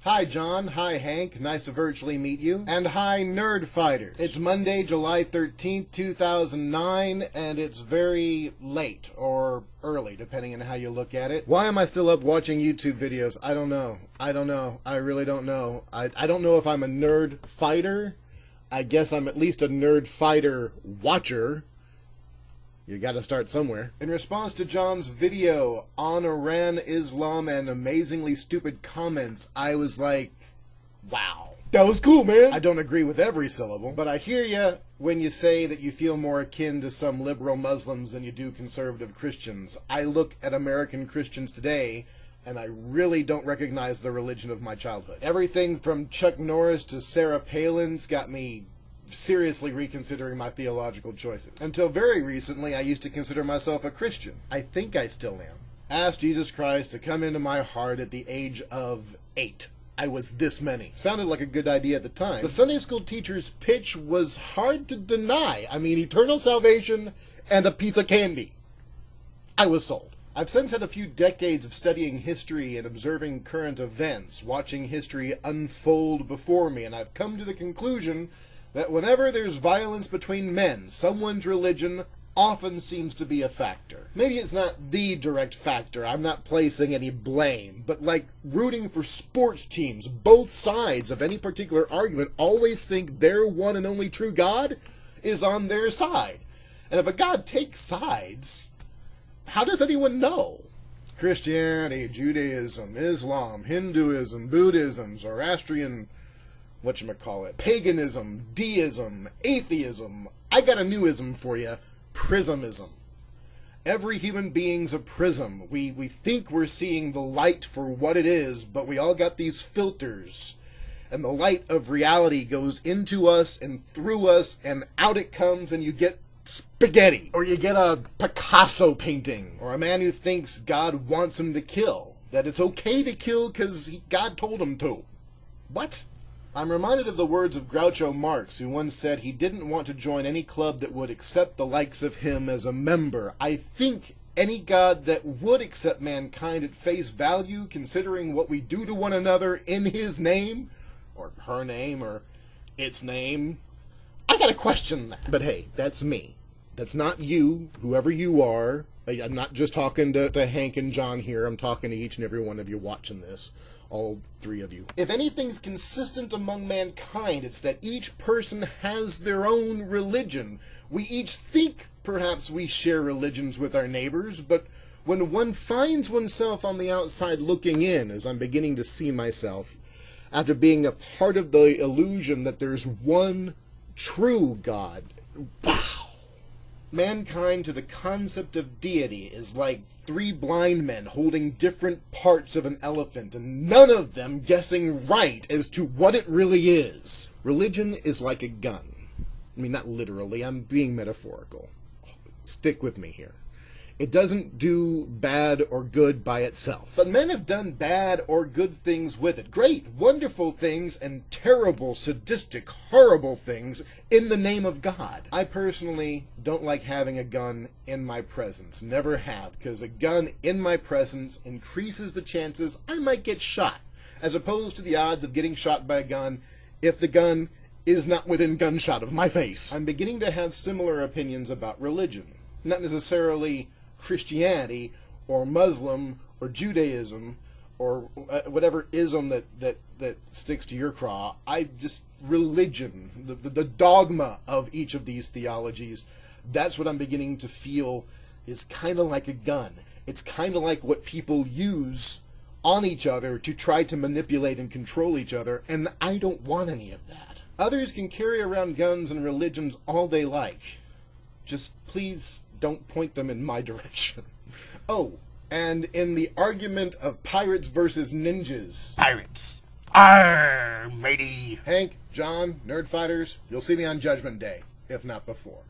Hi, John. Hi, Hank. Nice to virtually meet you. And hi, Nerd Fighters. It's Monday, July 13th, 2009, and it's very late, or early, depending on how you look at it. Why am I still up watching YouTube videos? I don't know. I really don't know. I don't know if I'm a nerd fighter. I guess I'm at least a nerd fighter watcher. You gotta start somewhere. In response to John's video on Iran, Islam, and amazingly stupid comments, I was like, wow. That was cool, man. I don't agree with every syllable, but I hear ya when you say that you feel more akin to some liberal Muslims than you do conservative Christians. I look at American Christians today, and I really don't recognize the religion of my childhood. Everything from Chuck Norris to Sarah Palin's got me seriously reconsidering my theological choices. Until very recently, I used to consider myself a Christian. I think I still am. Asked Jesus Christ to come into my heart at the age of 8. I was this many. Sounded like a good idea at the time. The Sunday school teacher's pitch was hard to deny. I mean, eternal salvation and a piece of candy. I was sold. I've since had a few decades of studying history and observing current events, watching history unfold before me, and I've come to the conclusion that whenever there's violence between men, someone's religion often seems to be a factor. Maybe it's not the direct factor, I'm not placing any blame, but like rooting for sports teams, both sides of any particular argument always think their one and only true God is on their side. And if a God takes sides, how does anyone know? Christianity, Judaism, Islam, Hinduism, Buddhism, Zoroastrian, whatchamacallit, paganism, deism, atheism. I got a new ism for you. Prismism. Every human being's a prism. We think we're seeing the light for what it is, but we all got these filters. And the light of reality goes into us and through us, and out it comes, and you get spaghetti. Or you get a Picasso painting. Or a man who thinks God wants him to kill. That it's okay to kill because God told him to. What? I'm reminded of the words of Groucho Marx, who once said he didn't want to join any club that would accept the likes of him as a member. I think any God that would accept mankind at face value, considering what we do to one another in his name, or her name, or its name, I gotta question that. But hey, that's me. That's not you, whoever you are. I'm not just talking to Hank and John here. I'm talking to each and every one of you watching this. All three of you. If anything's consistent among mankind, it's that each person has their own religion. We each think perhaps we share religions with our neighbors, but when one finds oneself on the outside looking in, as I'm beginning to see myself, after being a part of the illusion that there's one true God, wow! Mankind to the concept of deity is like three blind men holding different parts of an elephant, and none of them guessing right as to what it really is. Religion is like a gun. I mean, not literally, I'm being metaphorical. Stick with me here. It doesn't do bad or good by itself. But men have done bad or good things with it. Great, wonderful things, and terrible, sadistic, horrible things in the name of God. I personally don't like having a gun in my presence. Never have, because a gun in my presence increases the chances I might get shot, as opposed to the odds of getting shot by a gun if the gun is not within gunshot of my face. I'm beginning to have similar opinions about religion. Not necessarily Christianity or Muslim or Judaism or whatever ism that sticks to your craw. Religion, the dogma of each of these theologies, that's what I'm beginning to feel is kind of like a gun. It's kind of like what people use on each other to try to manipulate and control each other, and I don't want any of that. Others can carry around guns and religions all they like. Just please don't point them in my direction. Oh, and in the argument of pirates versus ninjas. Pirates. Arr, matey. Hank, John, Nerd Fighters, you'll see me on Judgment Day, if not before.